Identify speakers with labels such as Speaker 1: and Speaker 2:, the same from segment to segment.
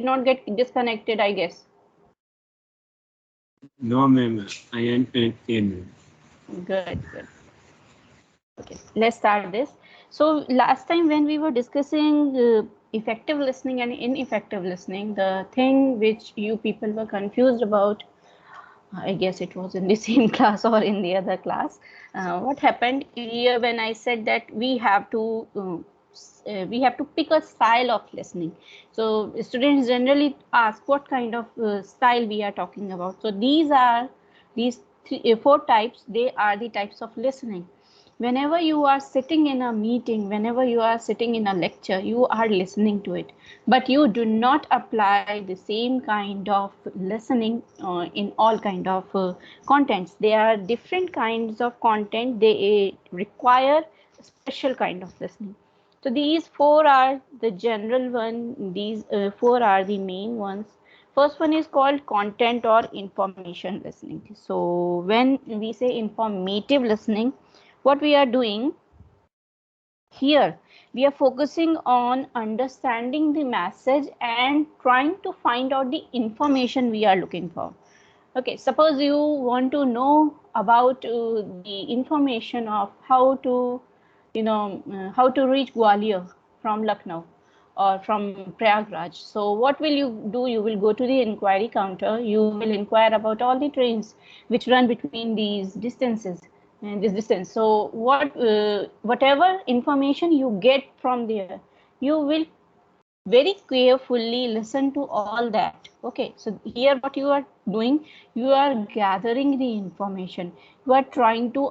Speaker 1: not get disconnected, I guess.
Speaker 2: No, ma'am. I am connected.
Speaker 1: Good, good. Okay, let's start this. So last time when we were discussing effective listening and ineffective listening, the thing which you people were confused about, I guess it was in the same class or in the other class. What happened here when I said that we have to pick a style of listening. So students generally ask what kind of style we are talking about. So these four types. They are the types of listening. Whenever you are sitting in a meeting, whenever you are sitting in a lecture, you are listening to it, but you do not apply the same kind of listening in all kind of contents. There are different kinds of content. They require a special kind of listening. So these four are the general one. These four are the main ones. First one is called content or information listening. So when we say informative listening, what we are doing here, we are focusing on understanding the message and trying to find out the information we are looking for. Okay, suppose you want to know about the information of how to, how to reach Gwalior from Lucknow or from Prayagraj. So what will you do? You will go to the inquiry counter. You will inquire about all the trains which run between these distances and this distance. So whatever information you get from there, you will very carefully listen to all that. Okay, so here what you are doing, you are gathering the information. You are trying to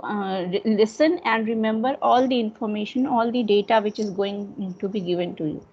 Speaker 1: listen and remember all the information, all the data which is going to be given to you.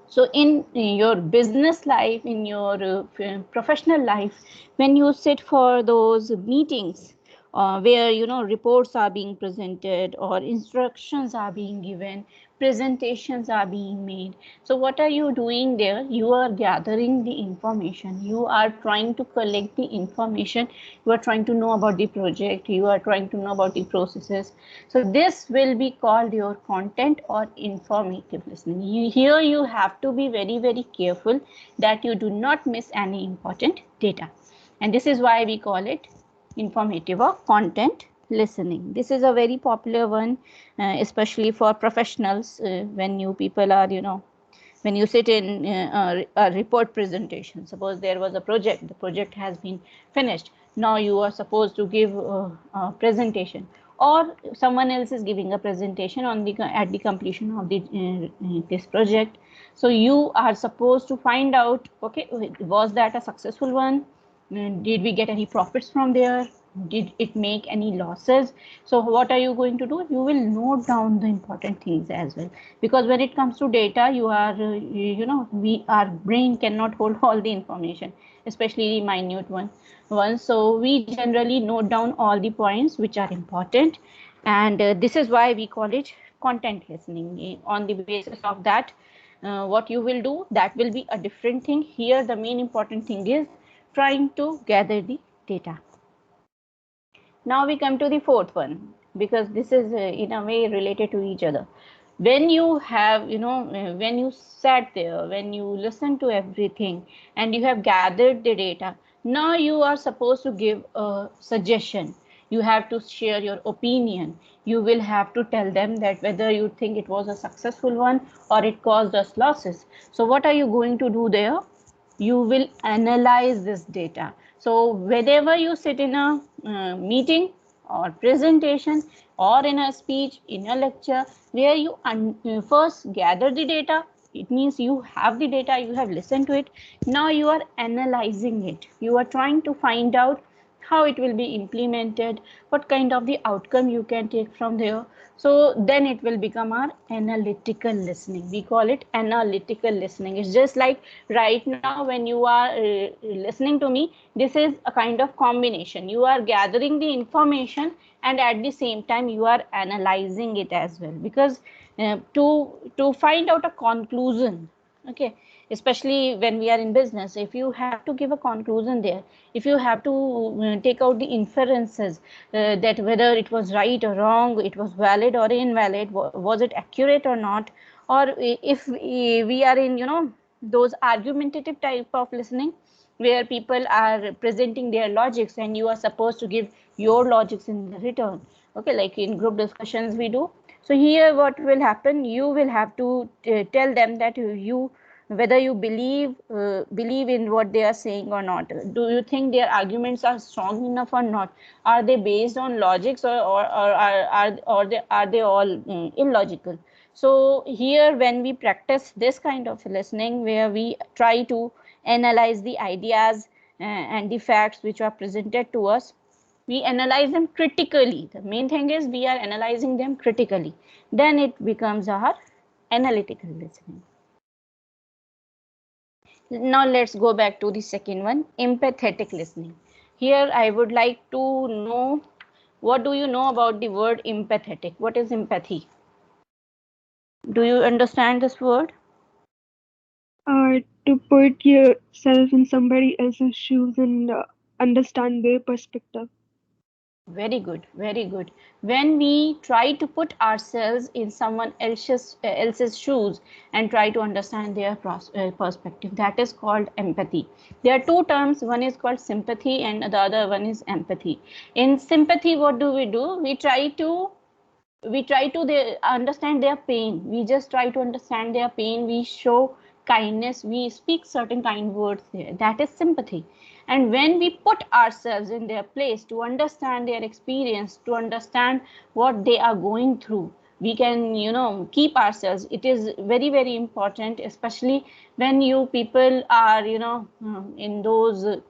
Speaker 1: So in your business life, in your professional life, when you sit for those meetings where reports are being presented or instructions are being given, presentations are being made. So what are you doing there? You are gathering the information. You are trying to collect the information. You are trying to know about the project. You are trying to know about the processes. So this will be called your content or informative listening. Here you have to be very, very careful that you do not miss any important data. And this is why we call it informative or content listening. This is a very popular one, especially for professionals when you people are, when you sit in a report presentation. Suppose there was a project, the project has been finished. Now you are supposed to give a presentation, or someone else is giving a presentation on the at the completion of the this project. So you are supposed to find out, okay, was that a successful one? Did we get any profits from there? Did it make any losses? So what are you going to do? You will note down the important things as well, because when it comes to data, you are our brain cannot hold all the information, especially the minute one. So we generally note down all the points which are important, and this is why we call it content listening. On the basis of that, what you will do, that will be a different thing. Here the main important thing is trying to gather the data. Now we come to the fourth one, because this is in a way related to each other. When you have, when you sat there, when you listen to everything and you have gathered the data, now you are supposed to give a suggestion. You have to share your opinion. You will have to tell them that whether you think it was a successful one or it caused us losses. So what are you going to do there? You will analyze this data. So whenever you sit in a meeting or presentation or in a speech, in a lecture, where you first gather the data, it means you have the data, you have listened to it. Now you are analyzing it. You are trying to find out how it will be implemented, what kind of the outcome you can take from there. So then it will become our analytical listening. We call it analytical listening. It's just like right now when you are listening to me, this is a kind of combination. You are gathering the information and at the same time you are analyzing it as well, because to find out a conclusion, okay, especially when we are in business, if you have to give a conclusion there, if you have to take out the inferences that whether it was right or wrong, it was valid or invalid, was it accurate or not, or if we are in those argumentative type of listening, where people are presenting their logics and you are supposed to give your logics in return. Okay, like in group discussions we do. So here what will happen, you will have to tell them that you whether you believe in what they are saying or not. Do you think their arguments are strong enough or not? Are they based on logics, or are they all illogical? So here when we practice this kind of listening, where we try to analyze the ideas and the facts which are presented to us, we analyze them critically. The main thing is we are analyzing them critically. Then it becomes our analytical listening. Now let's go back to the second one, empathetic listening. Here I would like to know, what do you know about the word empathetic? What is empathy? Do you understand this word?
Speaker 3: To put yourself in somebody else's shoes and understand their perspective.
Speaker 1: Very good, very good. When we try to put ourselves in someone else's shoes and try to understand their perspective, that is called empathy. There are two terms, one is called sympathy and the other one is empathy. In sympathy, what do? We try to understand their pain. We just try to understand their pain. We show kindness. We speak certain kind words there. That is sympathy. And when we put ourselves in their place to understand their experience, to understand what they are going through, we can, keep ourselves. It is very, very important, especially when you people are, in those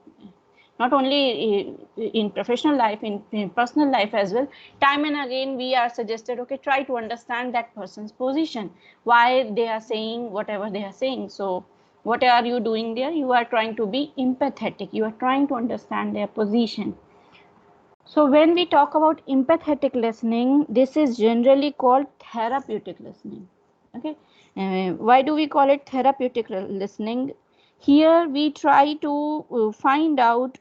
Speaker 1: not only in professional life, in personal life as well. Time and again we are suggested, okay, try to understand that person's position, why they are saying whatever they are saying. So what are you doing there? You are trying to be empathetic, you are trying to understand their position. So when we talk about empathetic listening, this is generally called therapeutic listening. Okay, why do we call it therapeutic listening? Here we try to find out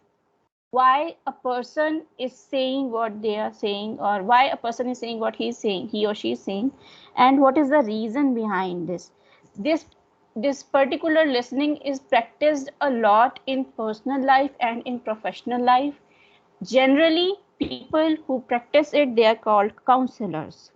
Speaker 1: why a person is saying what they are saying, or why a person is saying what he or she is saying, and what is the reason behind this particular listening is practiced a lot in personal life and in professional life. Generally people who practice it, they are called counselors.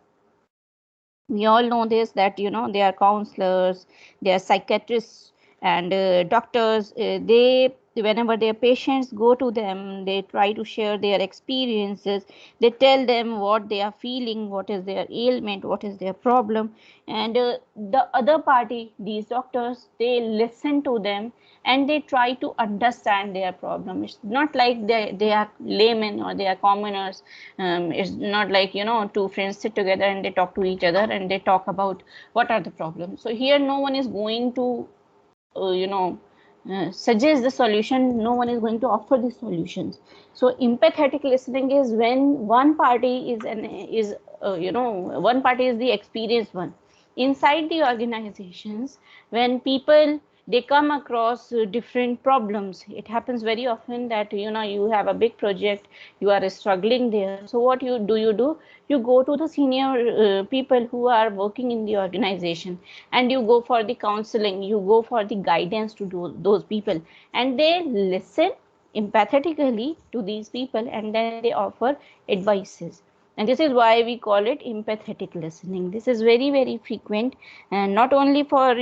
Speaker 1: We all know this, that they are counselors, they are psychiatrists and doctors. They, whenever their patients go to them, they try to share their experiences. They tell them what they are feeling, what is their ailment, what is their problem, and the other party, these doctors, they listen to them and they try to understand their problem. It's not like they are laymen or they are commoners. It's not like two friends sit together and they talk to each other and they talk about what are the problems. So here no one is going to suggest the solution, no one is going to offer the solutions. So empathetic listening is when one party one party is the experienced one. Inside the organizations, when people, they come across different problems, it happens very often that you have a big project, you are struggling there. So what you do, you go to the senior people who are working in the organization, and you go for the counseling, you go for the guidance to those people, and they listen empathetically to these people, and then they offer advices. And this is why we call it empathetic listening. This is very, very frequent, and not only for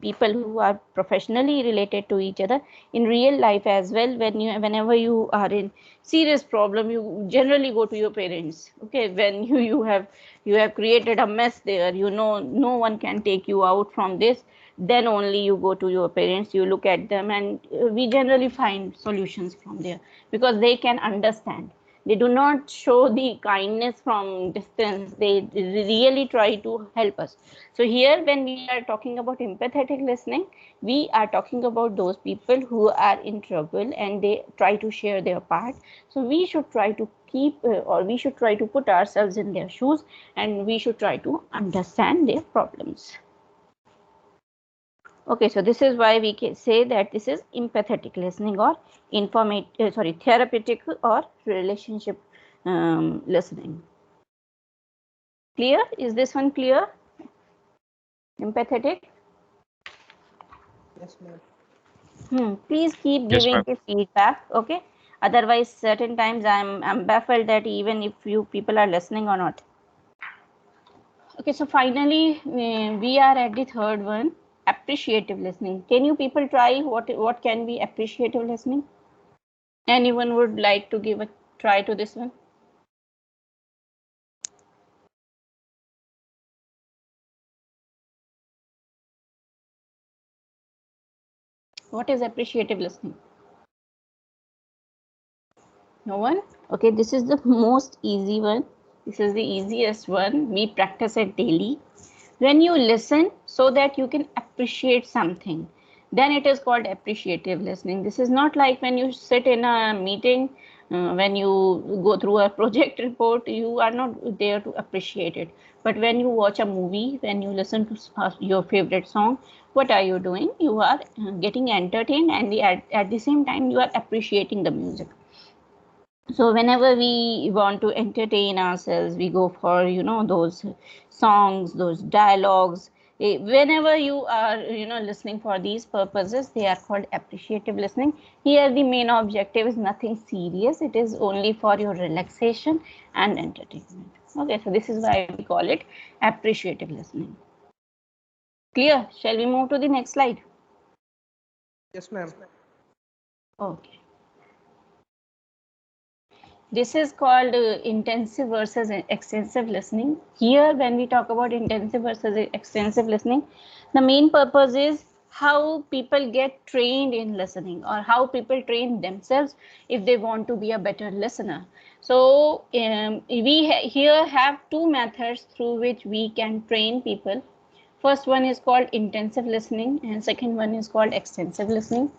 Speaker 1: people who are professionally related to each other, in real life as well. Whenever you are in serious problem, you generally go to your parents. Okay, when you have created a mess there, no one can take you out from this, then only you go to your parents, you look at them, and we generally find solutions from there, because they can understand. They do not show the kindness from distance, they really try to help us. So here when we are talking about empathetic listening, we are talking about those people who are in trouble and they try to share their part. So we should try to or we should try to put ourselves in their shoes, and we should try to understand their problems. Okay, so this is why we can say that this is empathetic listening, or therapeutic or relationship listening. Clear? Is this one clear? Empathetic?
Speaker 4: Yes, ma'am.
Speaker 1: Please keep
Speaker 5: Yes,
Speaker 1: giving
Speaker 5: ma'am.
Speaker 1: the feedback, okay? Otherwise, certain times I'm baffled that even if you people are listening or not. Okay, so finally we are at the third one, appreciative listening. Can you people try what can be appreciative listening? Anyone would like to give a try to this one? What is appreciative listening? No one? Okay, this is the most easy one. This is the easiest one. We practice it daily. When you listen so that you can appreciate something, then it is called appreciative listening. This is not like when you sit in a meeting, when you go through a project report, you are not there to appreciate it. But when you watch a movie, when you listen to your favorite song, what are you doing? You are getting entertained, and at the same time you are appreciating the music. So whenever we want to entertain ourselves, we go for those songs, those dialogues. Whenever you are listening for these purposes, they are called appreciative listening. Here the main objective is nothing serious. It is only for your relaxation and entertainment. Okay, so this is why we call it appreciative listening. Clear? Shall we move to the next slide?
Speaker 4: Yes, ma'am.
Speaker 1: Okay. This is called intensive versus extensive listening. Here, when we talk about intensive versus extensive listening, the main purpose is how people get trained in listening, or how people train themselves if they want to be a better listener. So we here have two methods through which we can train people. First one is called intensive listening, and second one is called extensive listening.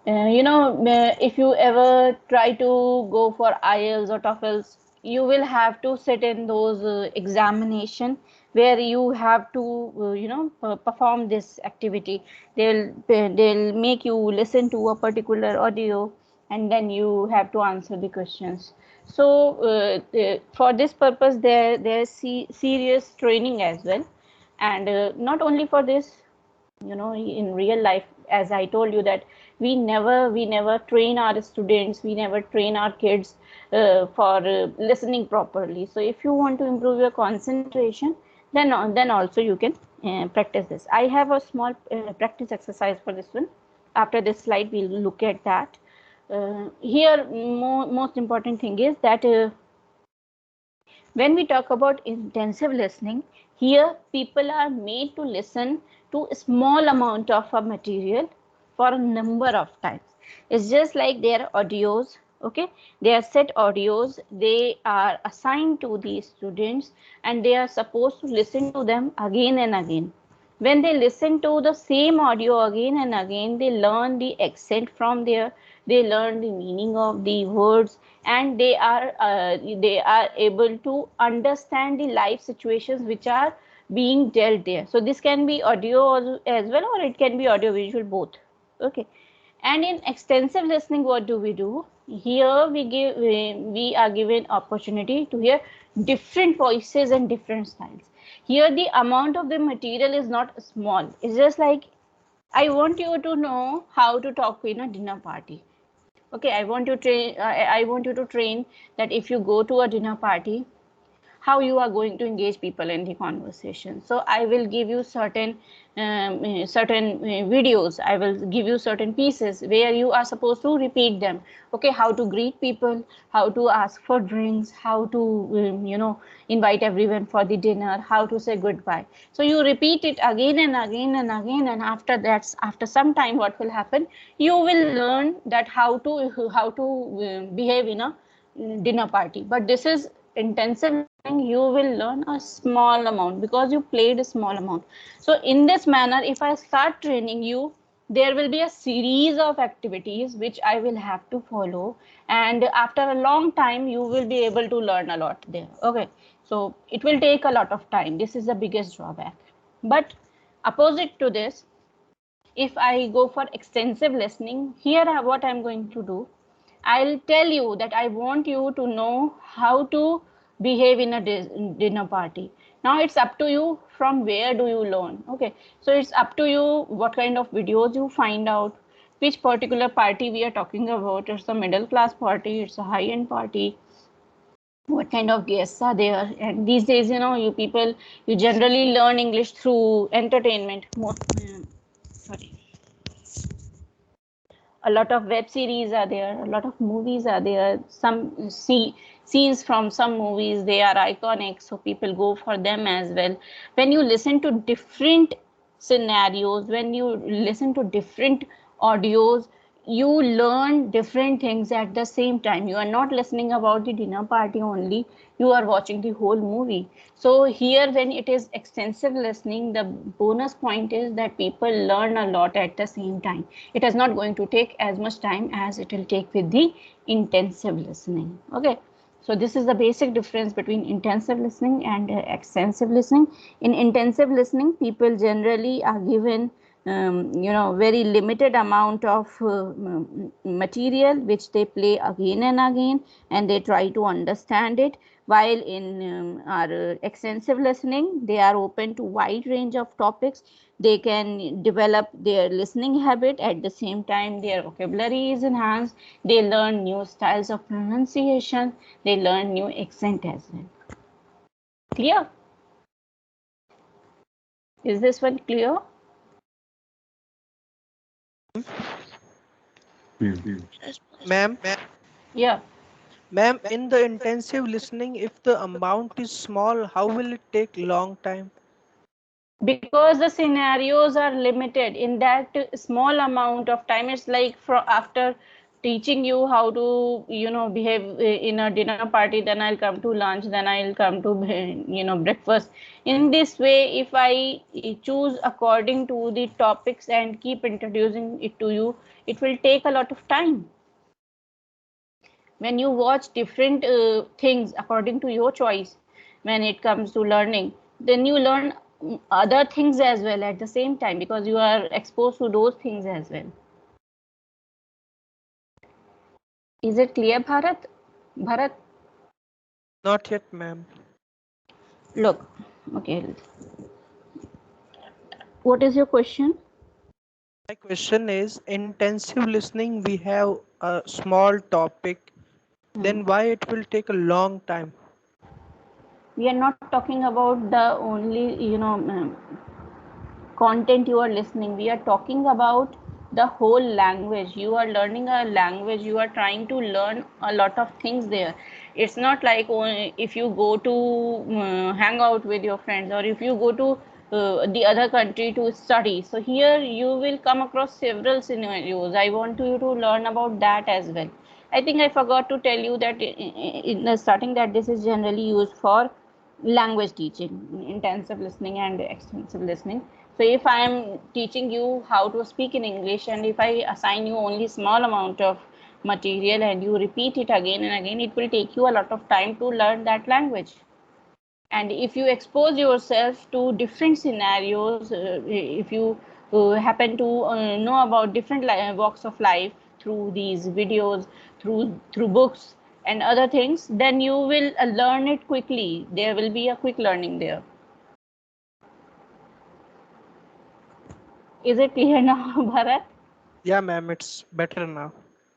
Speaker 1: If you ever try to go for IELTS or TOEFLs, you will have to sit in those examination where you have to, perform this activity. They'll make you listen to a particular audio, and then you have to answer the questions. So for this purpose, there's serious training as well, and not only for this, in real life, as I told you that we never train our students, we never train our kids for listening properly. So if you want to improve your concentration, then also you can practice this. I have a small practice exercise for this one. After this slide we'll look at that. Here most important thing is that when we talk about intensive listening, here people are made to listen to a small amount of a material for a number of times. It's just like their audios, okay? They are set audios, they are assigned to the students, and they are supposed to listen to them again and again. When they listen to the same audio again and again, they learn the accent from there, they learn the meaning of the words, and they are able to understand the life situations which are being dealt there. So this can be audio as well, or it can be audio visual, both. Okay. And in extensive listening, what do we do? Here we are given opportunity to hear different voices and different styles. Here the amount of the material is not small. It's just like, I want you to know how to talk in a dinner party. Okay, I want you to train that if you go to a dinner party, how you are going to engage people in the conversation. So I will give you certain videos, I will give you certain pieces where you are supposed to repeat them. Okay, how to greet people, how to ask for drinks, how to invite everyone for the dinner, how to say goodbye. So you repeat it again and again and again, and after that, after some time, what will happen, you will learn that how to behave in a dinner party. But this is intensive learning. You will learn a small amount because you played a small amount. So in this manner, if I start training you, there will be a series of activities which I will have to follow, and after a long time you will be able to learn a lot there. Okay, so it will take a lot of time. This is the biggest drawback. But opposite to this, if I go for extensive listening, here what I'm going to do, I'll tell you that I want you to know how to behave in a dinner party. Now it's up to you from where do you learn. Okay, so it's up to you what kind of videos you find out, which particular party we are talking about. It's a middle class party, it's a high end party, what kind of guests are there. And these days, you know, you people, you generally learn English through entertainment. Sorry, a lot of web series are there, a lot of movies are there. Some scenes from some movies, they are iconic, so people go for them as well. When you listen to different scenarios, when you listen to different audios, you learn different things at the same time. You are not listening about the dinner party only, you are watching the whole movie. So here, when it is extensive listening, the bonus point is that people learn a lot at the same time. It is not going to take as much time as it will take with the intensive listening. Okay, so this is the basic difference between intensive listening and extensive listening. In intensive listening, people generally are given very limited amount of material which they play again and again, and they try to understand it. While in our extensive listening, they are open to wide range of topics. They can develop their listening habit, at the same time their vocabulary is enhanced. They learn new styles of pronunciation, they learn new accent as well. Clear? Is this one clear?
Speaker 4: Ma'am,
Speaker 1: Yeah.
Speaker 4: ma'am, in the intensive listening, if the amount is small, how will it take long time?
Speaker 1: Because the scenarios are limited in that small amount of time. It's like after teaching you how to behave in a dinner party, then I'll come to lunch, then I'll come to breakfast. In this way, if I choose according to the topics and keep introducing it to you, it will take a lot of time. When you watch different things according to your choice, when it comes to learning, then you learn other things as well at the same time, because you are exposed to those things as well. Is it clear, Bharat?
Speaker 4: Not yet, ma'am.
Speaker 1: Look, okay, what is your question?
Speaker 4: My question is, intensive listening, we have a small topic, then why it will take a long time?
Speaker 1: We are not talking about the only content you are listening. We are talking about the whole language. You are learning a language, you are trying to learn a lot of things there. It's not like if you go to hang out with your friends, or if you go to the other country to study. So here you will come across several scenarios. I want you to learn about that as well. I think I forgot to tell you that in the starting, that this is generally used for language teaching, intensive listening and extensive listening. So if I am teaching you how to speak in English, and if I assign you only small amount of material and you repeat it again and again, it will take you a lot of time to learn that language. And if you expose yourself to different scenarios, if you happen to know about different walks of life through these videos, through books and other things, then you will learn it quickly. There will be a quick learning there. Is it clear now, Bharat?
Speaker 4: Yeah, ma'am, it's better now.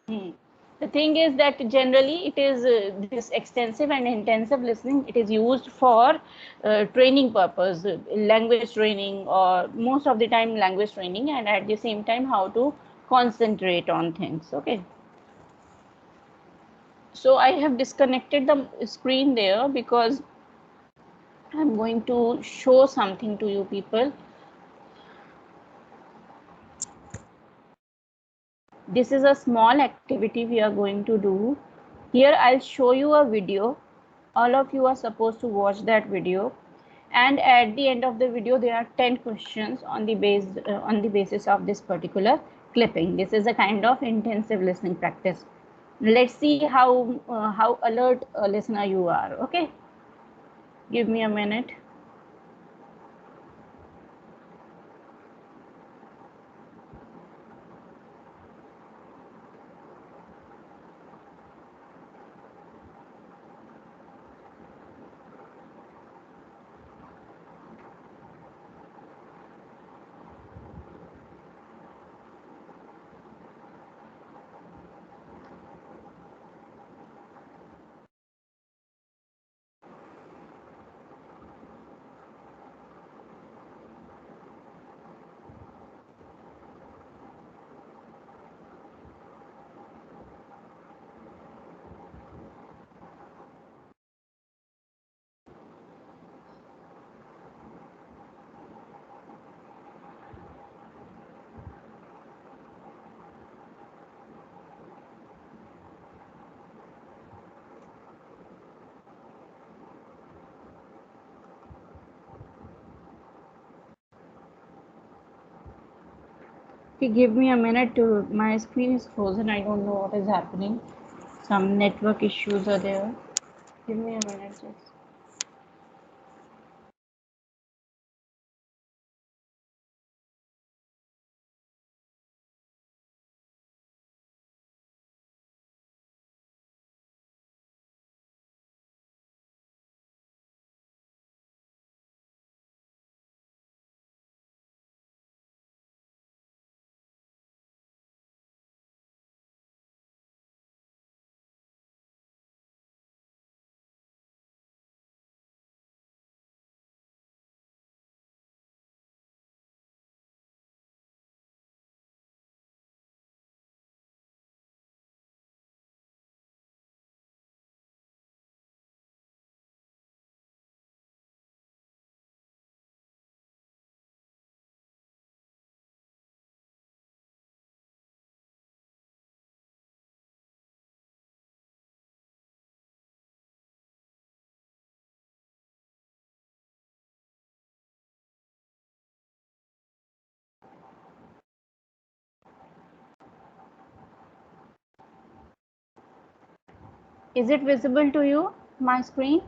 Speaker 1: The thing is that generally it is this extensive and intensive listening, it is used for training purpose, language training, or most of the time language training, and at the same time how to concentrate on things. Okay. So I have disconnected the screen there because I'm going to show something to you people. This is a small activity we are going to do. Here I'll show you a video. All of you are supposed to watch that video, and at the end of the video there are 10 questions on the basis of this particular clipping. This is a kind of intensive listening practice. Let's see how alert a listener you are. Okay, give me a minute. Okay, give me a minute to, my screen is frozen. I don't know what is happening. Some network issues are there. Give me a minute just. Is it visible to you, my screen?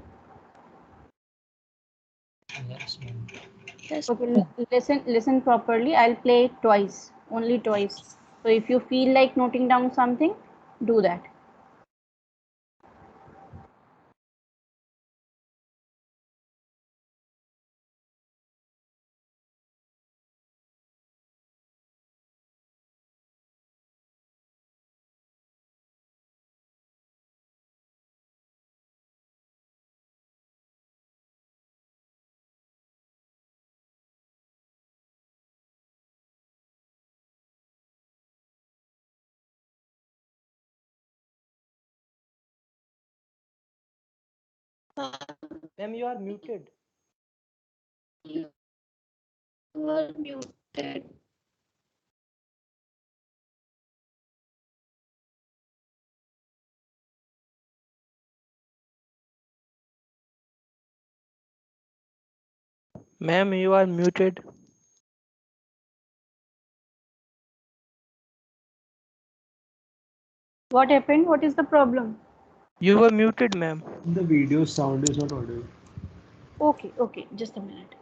Speaker 5: Yes.
Speaker 1: Okay, listen properly. I'll play it twice, only twice. So if you feel like noting down something, do that.
Speaker 4: Ma'am, you are muted.
Speaker 5: You were muted.
Speaker 4: Ma'am, you are muted.
Speaker 1: What happened? What is the problem?
Speaker 4: You were muted, ma'am.
Speaker 2: The video sound is not audible.
Speaker 1: Okay, just a minute.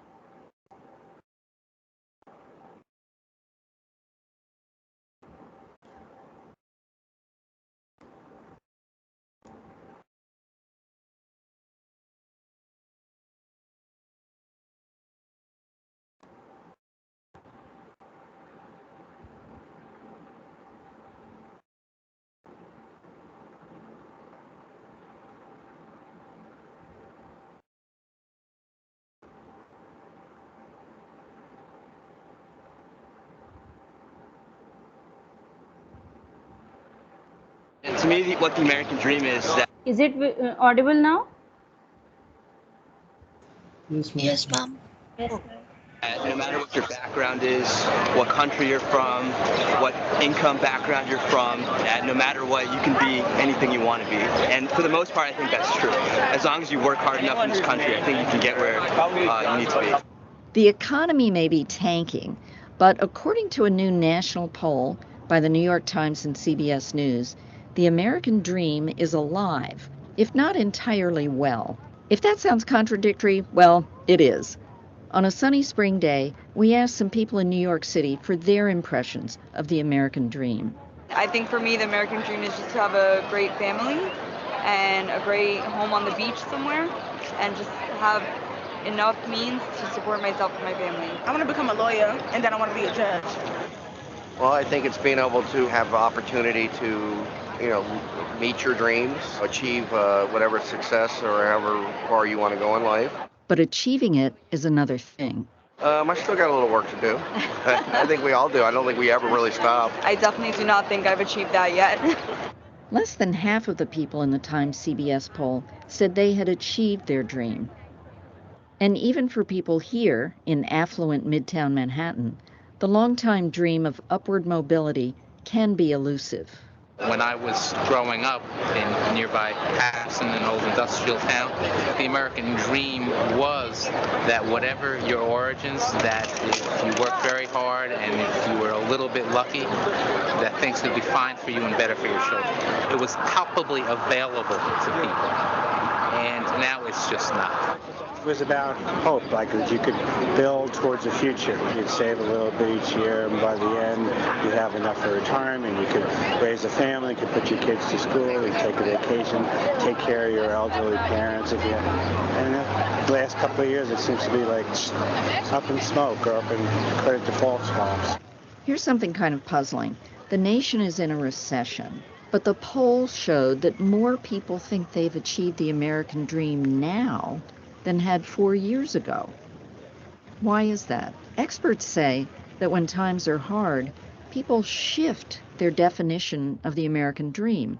Speaker 6: To me, what the American dream is that
Speaker 1: Is it audible now?
Speaker 2: Yes, ma'am.
Speaker 5: Yes, ma'am.
Speaker 6: no matter what your background is, what country you're from, what income background you're from, that no matter what, you can be anything you want to be. And for the most part, I think that's true. As long as you work hard enough in this country, I think you can get where you need to be.
Speaker 7: The economy may be tanking, but according to a new national poll by the New York Times and CBS News, the American dream is alive, if not entirely well. If that sounds contradictory, well, it is. On a sunny spring day, we asked some people in New York City for their impressions of the American dream.
Speaker 8: I think for me, the American dream is just to have a great family and a great home on the beach somewhere and just have enough means to support myself and my family.
Speaker 9: I want to become a lawyer and then I want to be a judge.
Speaker 10: Well, I think it's being able to have the opportunity to, meet your dreams, achieve whatever success or however far you want to go in life.
Speaker 7: But achieving it is another thing.
Speaker 10: I still got a little work to do. I think we all do. I don't think we ever really stop.
Speaker 8: I definitely do not think I've achieved that yet.
Speaker 7: Less than half of the people in the Times CBS poll said they had achieved their dream. And even for people here in affluent Midtown Manhattan, the longtime dream of upward mobility can be elusive.
Speaker 11: When I was growing up in nearby Patterson, an old industrial town, the American dream was that whatever your origins, that if you worked very hard and if you were a little bit lucky, that things would be fine for you and better for your children. It was palpably available to people, and now it's just not.
Speaker 12: It was about hope, like that you could build towards the future. You'd save a little bit each year, and by the end, you'd have enough for retirement. You could raise a family, you could put your kids to school, you could take a vacation, take care of your elderly parents if you. And the last couple of years, it seems to be like up in smoke or up in credit default swamps.
Speaker 7: Here's something kind of puzzling. The nation is in a recession, but the polls showed that more people think they've achieved the American dream now than had 4 years ago. Why is that? Experts say that when times are hard, people shift their definition of the American dream.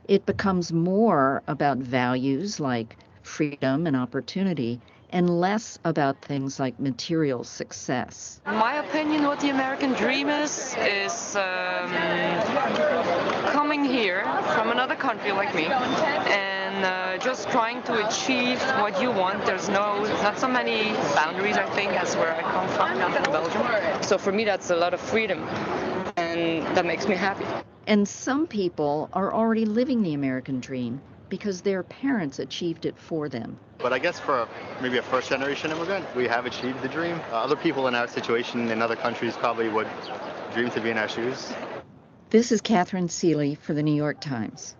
Speaker 7: It becomes more about values like freedom and opportunity, and less about things like material success.
Speaker 13: In my opinion, what the American dream is coming here from another country like me and just trying to achieve what you want. There's not so many boundaries, I think, as where I come from. I'm from Belgium. So for me, that's a lot of freedom, and that makes me happy.
Speaker 7: And some people are already living the American dream because their parents achieved it for them.
Speaker 14: But I guess for maybe a first-generation immigrant, we have achieved the dream. Other people in our situation in other countries probably would dream to be in our shoes.
Speaker 7: This is Catherine Seeley for the New York Times.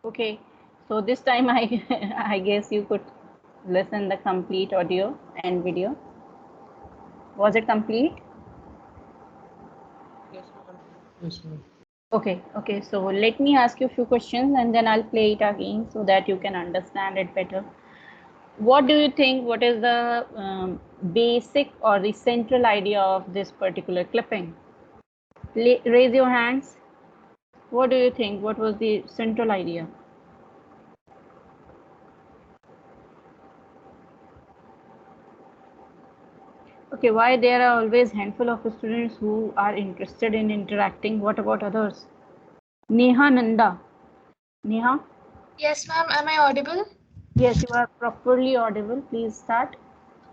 Speaker 1: Okay, so this time I guess you could listen the complete audio and video. Was it complete?
Speaker 2: Yes, ma'am.
Speaker 1: Okay, so let me ask you a few questions and then I'll play it again so that you can understand it better. What do you think, what is the basic or the central idea of this particular clipping? Raise your hands. What do you think? What was the central idea? Okay, why there are always handful of students who are interested in interacting? What about others? Neha Nanda. Neha?
Speaker 15: Yes, ma'am. Am I audible?
Speaker 1: Yes, you are properly audible. Please start.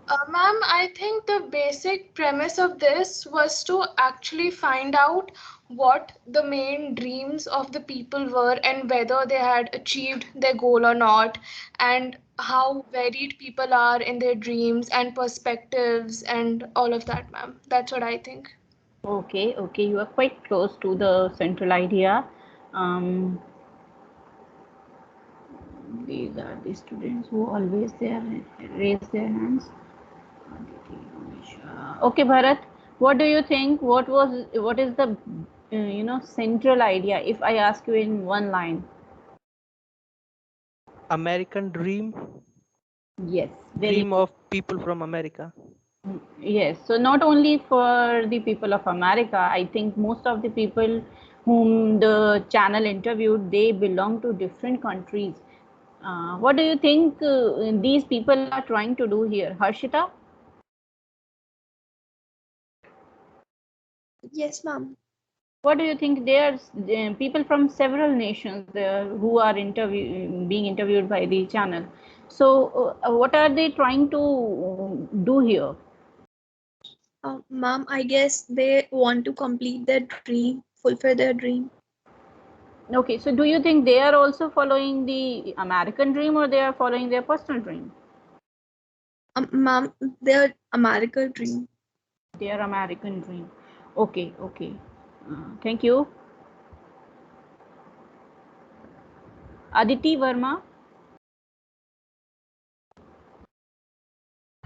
Speaker 15: Ma'am, I think the basic premise of this was to actually find out what the main dreams of the people were and whether they had achieved their goal or not, and how varied people are in their dreams and perspectives and all of that, ma'am. That's what I think.
Speaker 1: Okay, you are quite close to the central idea. These are the students who always raise their hands. Okay, Bharat, what do you think? What is the central idea? If I ask you in one line.
Speaker 4: American dream.
Speaker 1: Yes.
Speaker 4: Dream of people from America.
Speaker 1: Yes. So not only for the people of America, I think most of the people whom the channel interviewed, they belong to different countries. What do you think these people are trying to do here? Harshita?
Speaker 15: Yes, ma'am.
Speaker 1: What do you think? There's people from several nations who are being interviewed by the channel. So what are they trying to do here?
Speaker 15: Ma'am, I guess they want to complete their dream, fulfill their dream.
Speaker 1: Okay, so do you think they are also following the American dream or they are following their personal dream?
Speaker 15: Ma'am, their American dream.
Speaker 1: Their American dream. Okay. Thank you. Aditi Verma.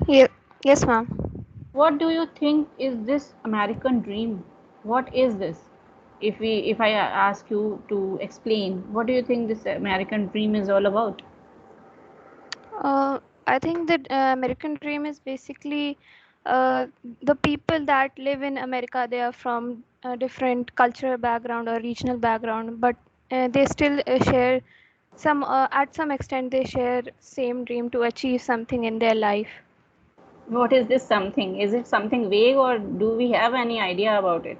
Speaker 16: Yes, ma'am.
Speaker 1: What do you think is this American dream? What is this? If I ask you to explain, what do you think this American dream is all about?
Speaker 16: I think that American dream is basically the people that live in America. They are from a different cultural background or regional background, but they still share at some extent they share same dream to achieve something in their life.
Speaker 1: What is this something? Is it something vague, or do we have any idea about it?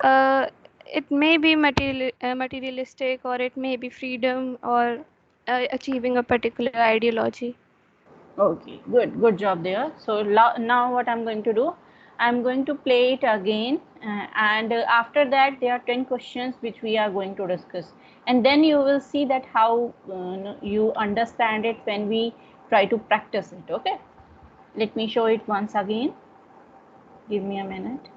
Speaker 16: It may be materialistic, or it may be freedom, or achieving a particular ideology.
Speaker 1: Okay, good job there. So now what I'm going to do, I'm going to play it again, and after that there are 10 questions which we are going to discuss, and then you will see that how you understand it when we try to practice it. Okay, let me show it once again. Give me a minute.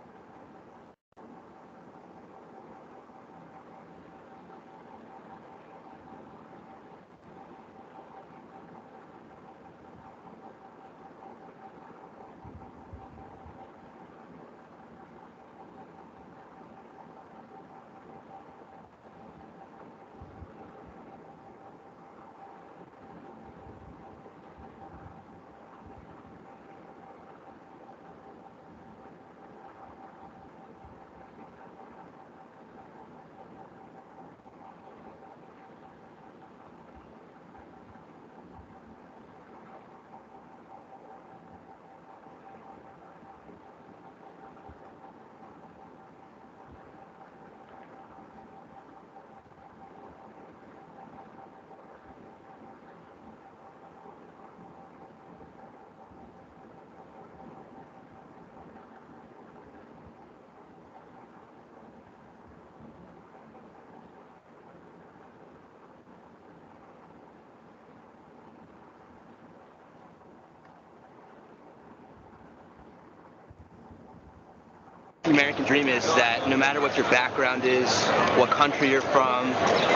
Speaker 6: The American dream is that no matter what your background is, what country you're from,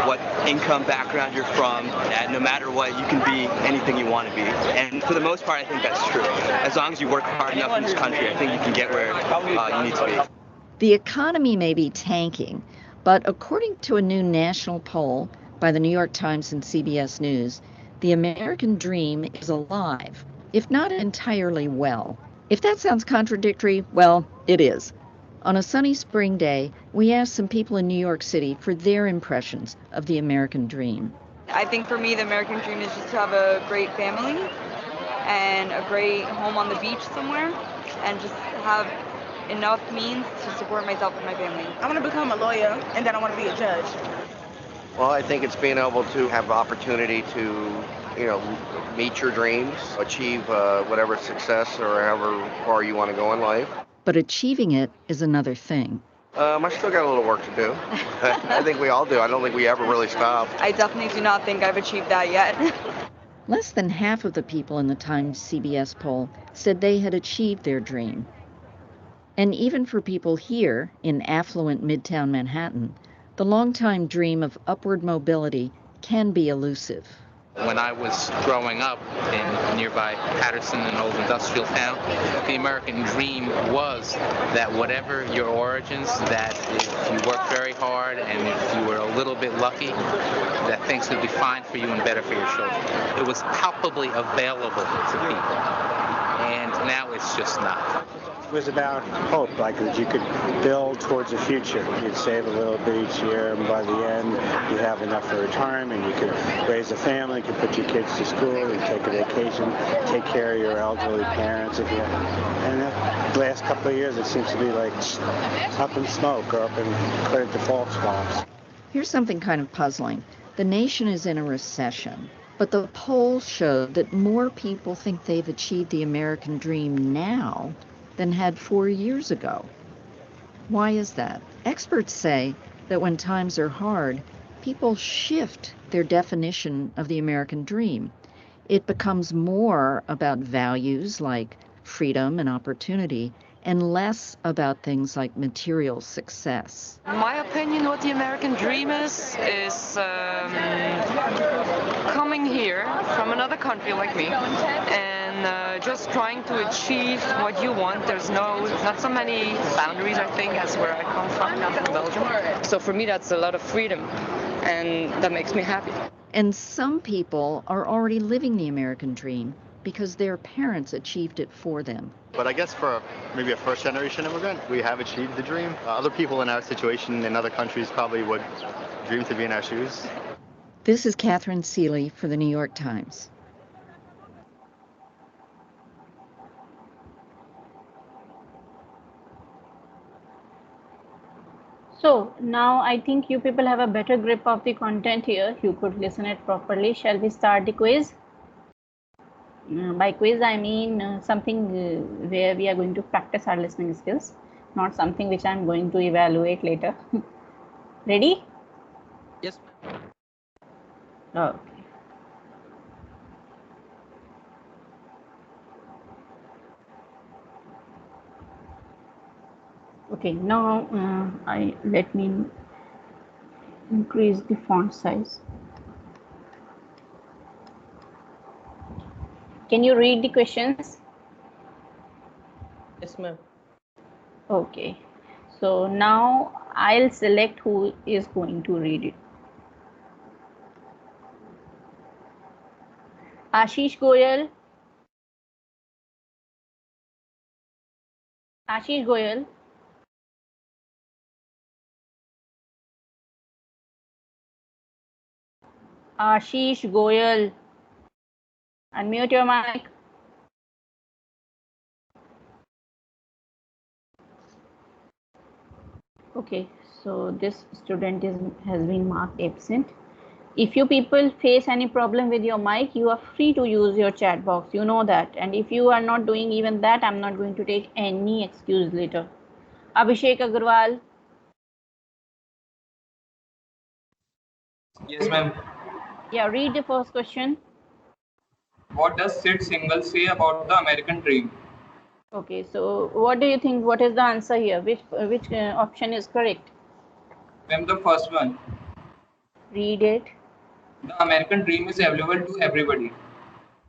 Speaker 6: what income background you're from, that no matter what, you can be anything you want to be. And for the most part, I think that's true. As long as you work hard enough in this country, I think you can get where you need to be.
Speaker 7: The economy may be tanking, but according to a new national poll by the New York Times and CBS News, the American dream is alive, if not entirely well. If that sounds contradictory, well, it is. On a sunny spring day, we asked some people in New York City for their impressions of the American dream.
Speaker 8: I think for me, the American dream is just to have a great family and a great home on the beach somewhere, and just have enough means to support myself and my family.
Speaker 9: I want to become a lawyer, and then I want to be a judge.
Speaker 10: Well, I think it's being able to have the opportunity to, meet your dreams, achieve whatever success or however far you want to go in life.
Speaker 7: But achieving it is another thing.
Speaker 10: I still got a little work to do. I think we all do. I don't think we ever really stop.
Speaker 8: I definitely do not think I've achieved that yet.
Speaker 7: Less than half of the people in the Times CBS poll said they had achieved their dream. And even for people here in affluent Midtown Manhattan, the longtime dream of upward mobility can be elusive.
Speaker 11: When I was growing up in nearby Patterson, an old industrial town, the American dream was that whatever your origins, that if you worked very hard and if you were a little bit lucky, that things would be fine for you and better for your children. It was palpably available to people, and now it's just not.
Speaker 12: It was about hope, like that you could build towards the future. You'd save a little bit each year, and by the end, you'd have enough for retirement. You could raise a family, you could put your kids to school, you could take a vacation, take care of your elderly parents. And the last couple of years, it seems to be like up in smoke or up in credit default swaps.
Speaker 7: Here's something kind of puzzling. The nation is in a recession, but the polls showed that more people think they've achieved the American dream now than had 4 years ago. Why is that? Experts say that when times are hard, people shift their definition of the American dream. It becomes more about values like freedom and opportunity, and less about things like material success.
Speaker 13: In my opinion, what the American dream is coming here from another country like me and just trying to achieve what you want. There's not so many boundaries, I think, as where I come from Belgium. So for me, that's a lot of freedom, and that makes me happy.
Speaker 7: And some people are already living the American dream because their parents achieved it for them.
Speaker 14: But I guess for maybe a first-generation immigrant, we have achieved the dream. Other people in our situation in other countries probably would dream to be in our shoes.
Speaker 7: This is Catherine Seeley for the New York Times.
Speaker 1: So now I think you people have a better grip of the content here. You could listen it properly. Shall we start the quiz? By quiz, I mean something where we are going to practice our listening skills, not something which I'm going to evaluate later. Ready?
Speaker 4: Yes, ma'am.
Speaker 1: Okay. Okay, now let me increase the font size. Can you read the questions?
Speaker 4: Yes, ma'am.
Speaker 1: Okay, so now I'll select who is going to read it. Ashish Goyal. Ashish Goyal. Ashish Goyal. Unmute your mic. Okay, so this student has been marked absent. If you people face any problem with your mic, you are free to use your chat box. You know that. And if you are not doing even that, I'm not going to take any excuse later. Abhishek Agarwal.
Speaker 17: Yes, ma'am.
Speaker 1: Yeah, read the first question.
Speaker 17: What does Sid Single say about the American dream?
Speaker 1: Okay, so what do you think? What is the answer here? Which option is correct?
Speaker 17: Ma'am, the first one.
Speaker 1: Read it.
Speaker 17: The American dream is available to everybody.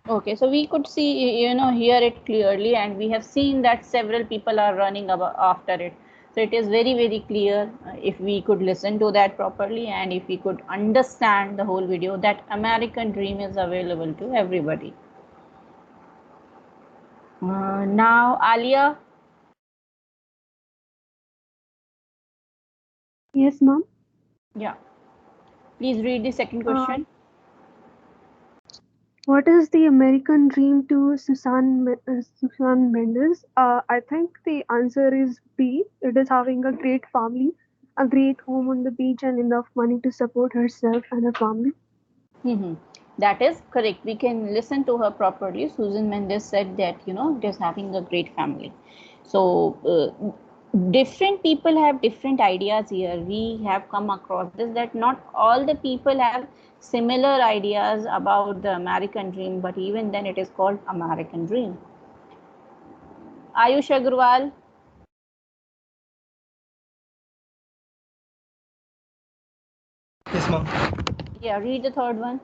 Speaker 1: Okay, so we could see, hear it clearly, and we have seen that several people are running after it. So it is very, very clear if we could listen to that properly and if we could understand the whole video that American dream is available to everybody. Now, Alia.
Speaker 3: Yes, ma'am.
Speaker 1: Yeah. Please read the second question.
Speaker 3: What is the American dream to Susan Mendes? I think the answer is B. It is having a great family, a great home on the beach, and enough money to support herself and her family.
Speaker 1: That is correct. We can listen to her properly. Susan Mendes said that, it is having a great family. So, different people have different ideas here. We have come across this that not all the people have similar ideas about the American dream, but even then it is called American dream. Ayush Agarwal.
Speaker 2: Yes, ma'am.
Speaker 1: Yeah, read the third one.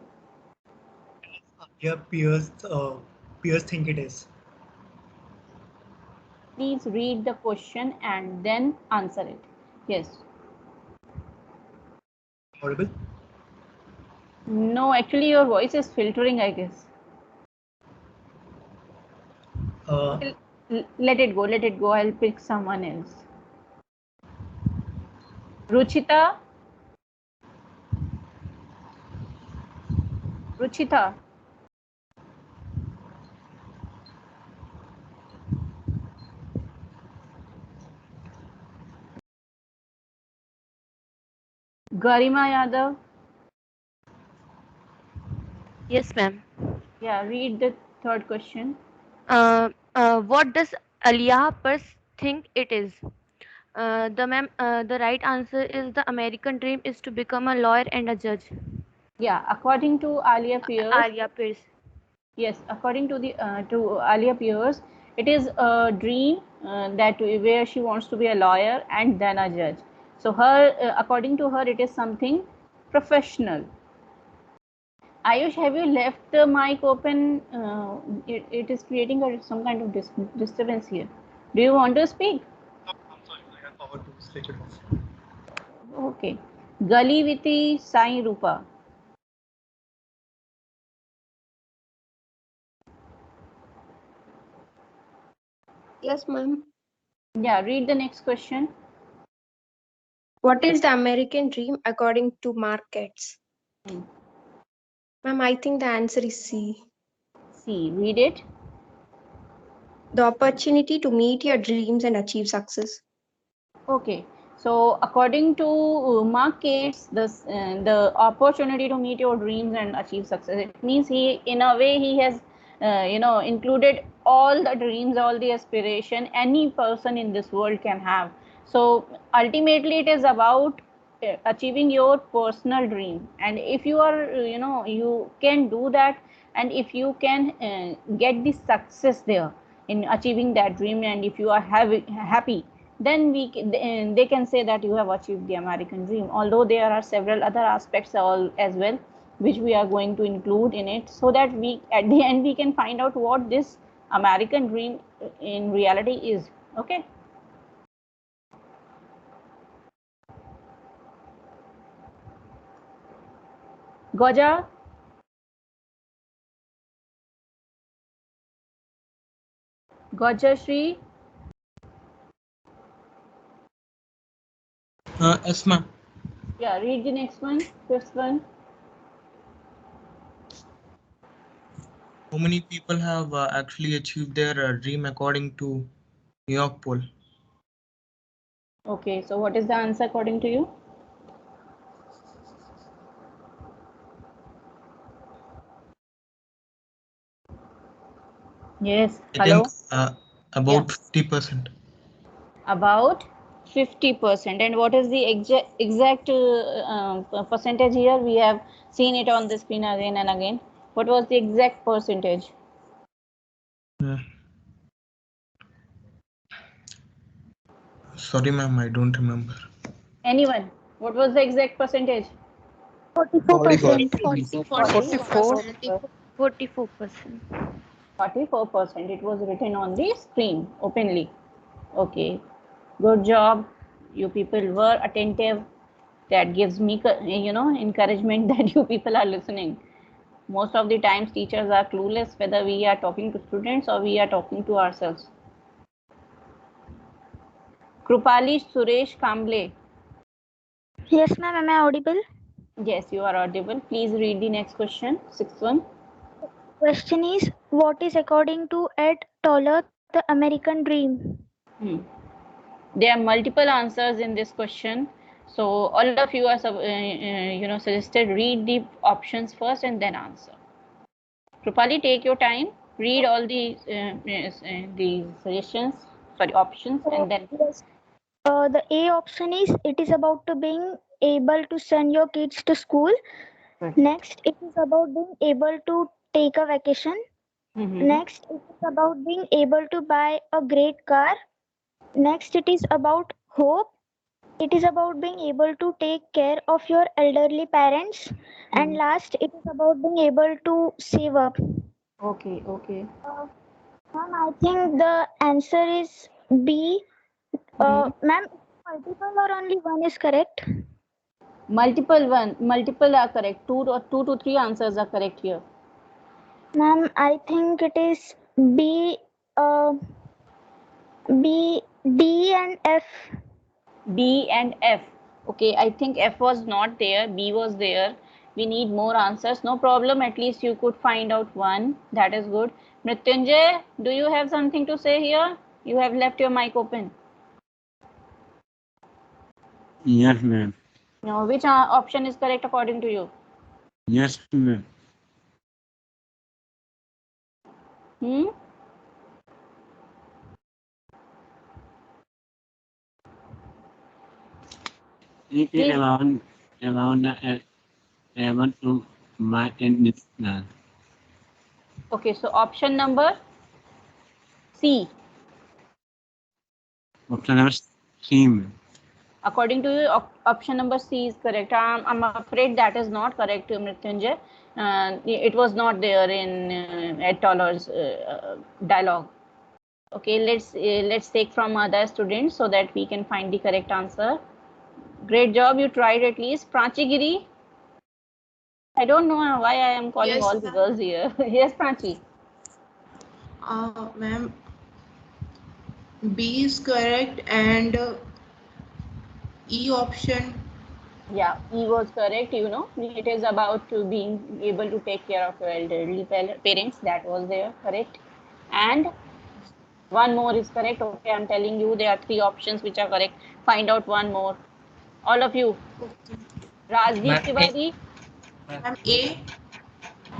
Speaker 2: Your peers think it is.
Speaker 1: Please read the question and then answer it. Yes.
Speaker 2: Audible?
Speaker 1: No, actually your voice is filtering, I guess. Let it go, let it go. I'll pick someone else. Ruchita. Ruchita. Garima Yadav.
Speaker 18: Yes, ma'am.
Speaker 1: Yeah, read the third question.
Speaker 18: What does Aliyah Purs think it is? The right answer is the American dream is to become a lawyer and a judge.
Speaker 1: Yeah, according to Alia Pierce.
Speaker 18: Alia Pierce.
Speaker 1: Yes, according to the to Alia Pierce, it is a dream that where she wants to be a lawyer and then a judge. So her, according to her, it is something professional. Ayush, have you left the mic open? It is creating some kind of disturbance here. Do you want to speak?
Speaker 2: I'm sorry, I have power to switch it off.
Speaker 1: Okay. Galiviti Sai Rupa.
Speaker 5: Yes, ma'am.
Speaker 1: Yeah, read the next question.
Speaker 5: What is the American dream according to markets? Ma'am, I think the answer is C.
Speaker 1: C. Read it.
Speaker 5: The opportunity to meet your dreams and achieve success.
Speaker 1: Okay. So according to Mark Gates, the opportunity to meet your dreams and achieve success, it means he, in a way, he has included all the dreams, all the aspiration any person in this world can have. So ultimately it is about achieving your personal dream, and if you are you can do that, and if you can get the success there in achieving that dream, and if you are happy, then they can say that you have achieved the American dream, although there are several other aspects as well which we are going to include in it, so that we at the end we can find out what this American dream in reality is. Okay. Goja. Gojashri.
Speaker 19: Yes, ma'am.
Speaker 1: Yeah, read the next one, fifth one.
Speaker 19: How many people have actually achieved their dream according to New York poll?
Speaker 1: Okay, so what is the answer according to you? Yes,
Speaker 19: I
Speaker 1: hello?
Speaker 19: think about 50%.
Speaker 1: About 50%. And what is the exact percentage here? We have seen it on the screen again and again. What was the exact percentage?
Speaker 19: Sorry, ma'am, I don't remember.
Speaker 1: Anyone? What was the exact percentage?
Speaker 16: 44%.
Speaker 1: 44%.
Speaker 16: 44%.
Speaker 1: 44%. It was written on the screen openly. Okay. Good job. You people were attentive. That gives me, encouragement that you people are listening. Most of the times teachers are clueless whether we are talking to students or we are talking to ourselves. Krupali Suresh Kamble.
Speaker 20: Yes, ma'am. Am I audible?
Speaker 1: Yes, you are audible. Please read the next question, sixth one.
Speaker 20: Question is, what is according to Ed Toller the American dream?
Speaker 1: There are multiple answers in this question. So all of you are suggested read the options first and then answer. Krupali, take your time. Read all the suggestions, sorry, options, and then.
Speaker 20: Yes. The A option is it is about to being able to send your kids to school. Next, it is about being able to take a vacation. Next, it is about being able to buy a great car. Next, it is about hope. It is about being able to take care of your elderly parents. And last, it is about being able to save up.
Speaker 1: Okay, okay.
Speaker 20: Ma'am, I think the answer is B. Ma'am, multiple or only one is correct?
Speaker 1: Multiple are correct. Two to three answers are correct here.
Speaker 20: Ma'am, I think it is B, B, D and F.
Speaker 1: B and F. Okay, I think F was not there. B was there. We need more answers. No problem. At least you could find out one. That is good. Mrityunjay, do you have something to say here? You have left your mic open.
Speaker 21: Yes, ma'am.
Speaker 1: Now, which option is correct according to you?
Speaker 21: Yes, ma'am. It is around to my end now.
Speaker 1: Okay, so option number C.
Speaker 21: Option number C, ma'am.
Speaker 1: According to you, option number C is correct. I'm afraid that is not correct, Mrityunjay. It was not there in Ed Toller's dialogue. Okay, let's take from other students so that we can find the correct answer. Great job, you tried at least. Pranchi Giri. I don't know why I am calling all the girls here. Yes, Pranchi.
Speaker 22: Ma'am, B is correct and E option.
Speaker 1: Yeah, E was correct. It is about being able to take care of your elderly parents. That was there, correct. And One more is correct. Okay, I'm telling you there are 3 options which are correct. Find out one more. All of you. Rajdeep Tiwari.
Speaker 22: A.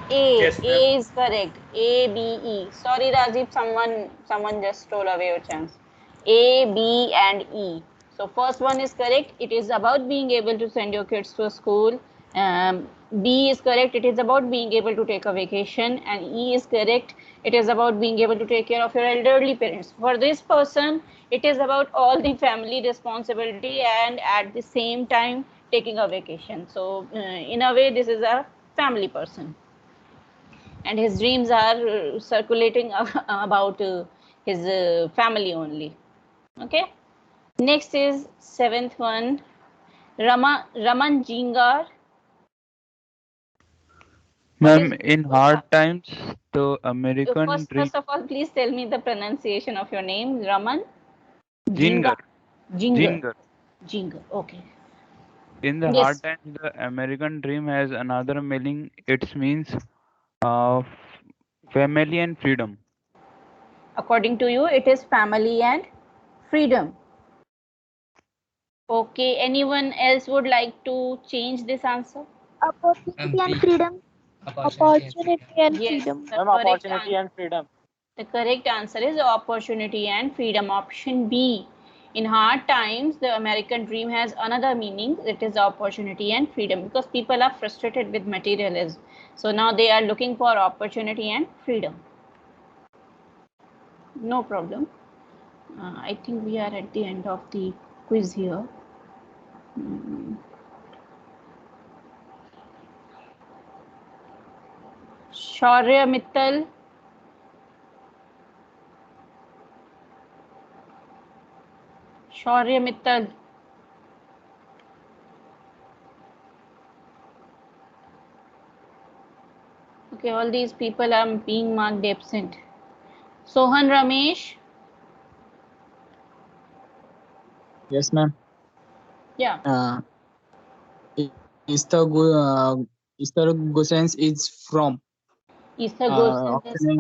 Speaker 1: A.
Speaker 2: Yes, ma'am.
Speaker 1: A is correct. A, B, E. Sorry, Rajdeep, someone just stole away your chance. A, B, and E. So first one is correct. It is about being able to send your kids to a school. B is correct. It is about being able to take a vacation. And E is correct. It is about being able to take care of your elderly parents. For this person, it is about all the family responsibility and at the same time taking a vacation. So in a way, this is a family person. And his dreams are circulating about his family only. Okay, next is 7th one. Raman Jingar. What is
Speaker 6: Ma'am, in hard times, the American
Speaker 1: first
Speaker 6: dream
Speaker 1: first of all, please tell me the pronunciation of your name. Raman
Speaker 6: Jinger,
Speaker 1: Jingar. Jinger.
Speaker 6: Jinger.
Speaker 1: Jinger. Okay.
Speaker 6: In the hard
Speaker 1: Yes,
Speaker 6: times, the American dream has another meaning. It means uh, family and freedom.
Speaker 1: according to you it is family and freedom. Okay, anyone else would like to change this answer?
Speaker 20: Opportunity and freedom.
Speaker 15: Opportunity and
Speaker 1: Yes,
Speaker 15: freedom.
Speaker 1: the correct answer. The correct answer is opportunity and freedom. Option B. In hard times, the American dream has another meaning. It is opportunity and freedom because people are frustrated with materialism. So now they are looking for opportunity and freedom. No problem. I think we are at the end of the quiz here. Shaurya Mittal. Shaurya Mittal. Okay, all these people are being marked absent. Sohan Ramesh.
Speaker 23: Yes, ma'am.
Speaker 1: Yeah.
Speaker 23: Easter Gosens is from.
Speaker 1: Easter Gosens is
Speaker 23: Option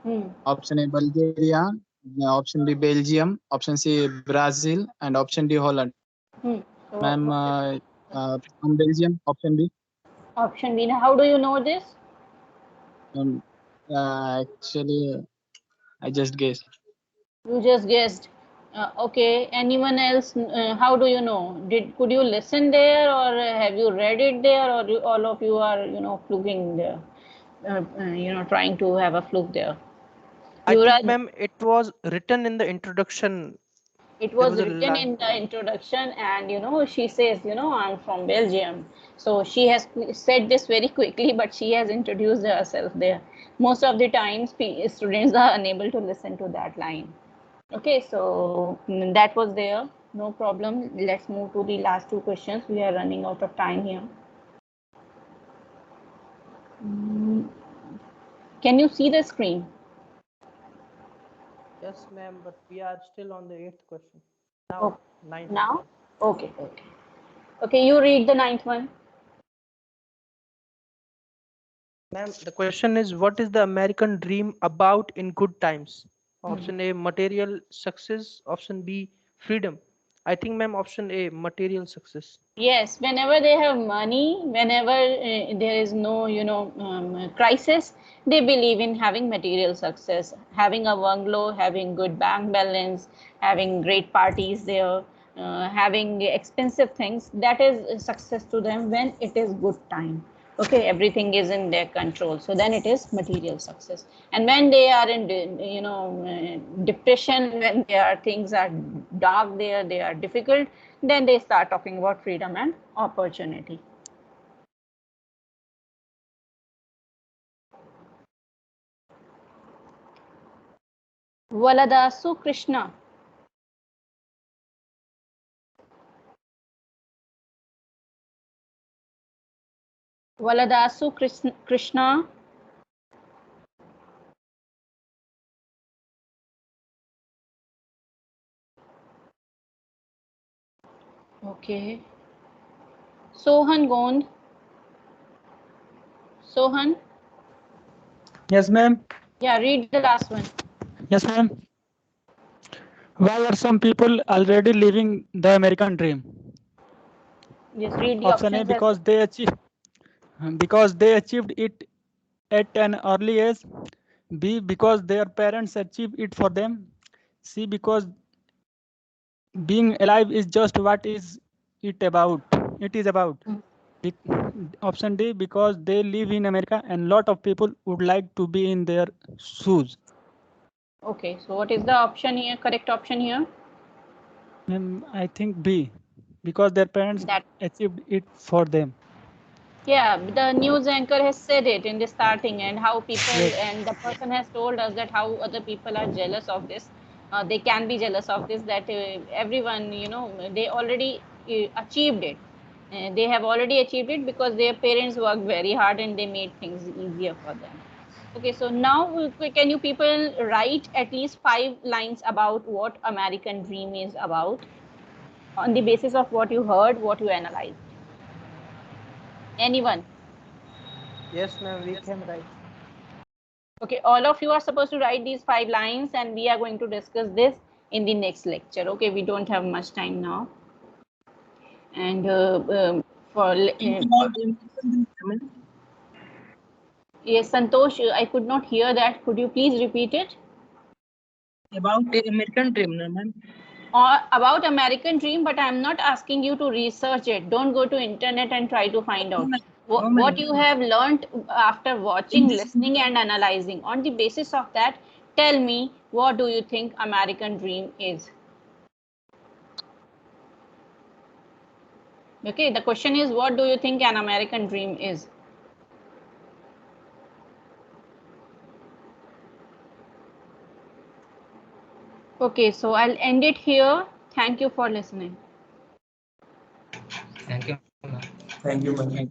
Speaker 1: from.
Speaker 23: Option A Bulgaria, option B Belgium, option C Brazil, and option D Holland.
Speaker 1: So
Speaker 23: Ma'am, from Belgium, option B.
Speaker 1: Option B. Now, how do you know this?
Speaker 23: Um, Actually, I just guessed.
Speaker 1: You just guessed. Okay. Anyone else? How do you know? Could you listen there, or have you read it there, or all of you are fluking there? Trying to have a fluke there.
Speaker 4: I think,
Speaker 1: Yuvraj,
Speaker 4: ma'am, it was written in the introduction.
Speaker 1: it
Speaker 4: There
Speaker 1: was
Speaker 4: was a
Speaker 1: written
Speaker 4: line.
Speaker 1: in the introduction, and she says, I'm from Belgium. So she has said this very quickly, but she has introduced herself there. Most of the times, students are unable to listen to that line. Okay, so that was there. No problem. Let's move to the last two questions. We are running out of time here. Can you see the screen?
Speaker 4: Yes, ma'am, but we are still on the 8th question. Now,
Speaker 1: Oh,
Speaker 4: 9th.
Speaker 1: now? Okay. Okay, you read the 9th one.
Speaker 4: Ma'am, the question is, what is the American dream about in good times? Option A, material success. Option B, freedom. I think, ma'am, option A, material success.
Speaker 1: Yes, whenever they have money, whenever there is no, crisis, they believe in having material success, having a bungalow, having good bank balance, having great parties there, having expensive things. That is success to them when it is good time. Okay, everything is in their control. So then it is material success. And when they are in, depression, when their things are dark there, they are difficult, then they start talking about freedom and opportunity. Valadasu Krishna. Valadasu Krishna. Okay. Sohan Gond. Sohan.
Speaker 23: Yes, ma'am.
Speaker 1: Yeah, read the last one.
Speaker 23: Yes, ma'am.
Speaker 8: Why are some people already living the American dream?
Speaker 1: Just read the
Speaker 8: Option A,
Speaker 1: options as
Speaker 8: because they achieved it at an early age. B, because their parents achieved it for them. C, because being alive is just what is it about. It is about. Be- Option D, because they live in America and lot of people would like to be in their shoes.
Speaker 1: Okay, so what is the option here? Correct option here?
Speaker 8: I think B, because their parents achieved it for them.
Speaker 1: Yeah, the news anchor has said it in the starting, and how people and the person has told us that how other people are jealous of this. They can be jealous of this, that everyone, you know, they already achieved it. They have already achieved it because their parents worked very hard and they made things easier for them. Okay, so now can you people write at least 5 lines about what American Dream is about on the basis of what you heard, what you analyzed? Anyone?
Speaker 4: Yes, ma'am, we can write.
Speaker 1: Okay, all of you are supposed to write these 5 lines and we are going to discuss this in the next lecture. Okay, we don't have much time now. And yes, Santosh, I could not hear that. Could you please repeat it?
Speaker 9: About the American Dream, ma'am.
Speaker 1: About American Dream, but I'm not asking you to research it. Don't go to internet and try to find out. What you have learned after watching, listening and analyzing. On the basis of that, tell me, what do you think American Dream is? Okay, the question is, what do you think an American Dream is? Okay, so I'll end it here. Thank you for listening.
Speaker 9: Thank you, ma'am.
Speaker 19: Thank you, ma'am.